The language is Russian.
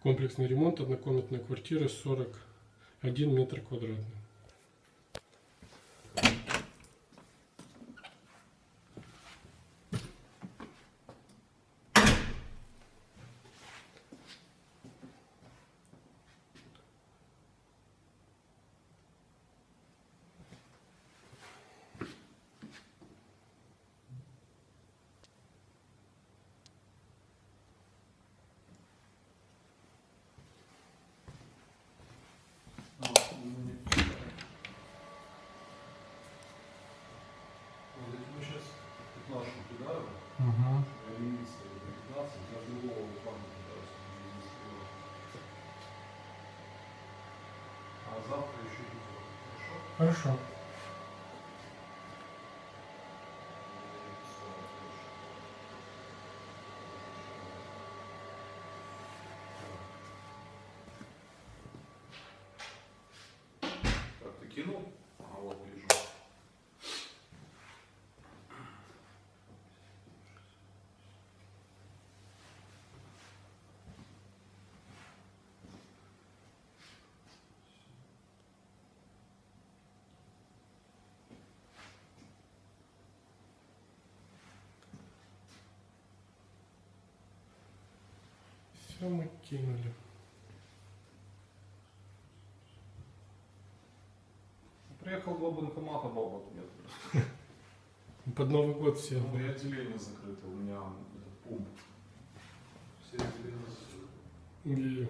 Комплексный ремонт однокомнатной квартиры 41 метр квадратный. Завтра еще будет. Хорошо. Хорошо. Так, ты кинул? А вот вижу. Все мы кинули. Приехал два банкомата, баба нет. Под Новый год все. Ну, и отделение закрыто, у меня этот пункт. Все отделения закрыты. И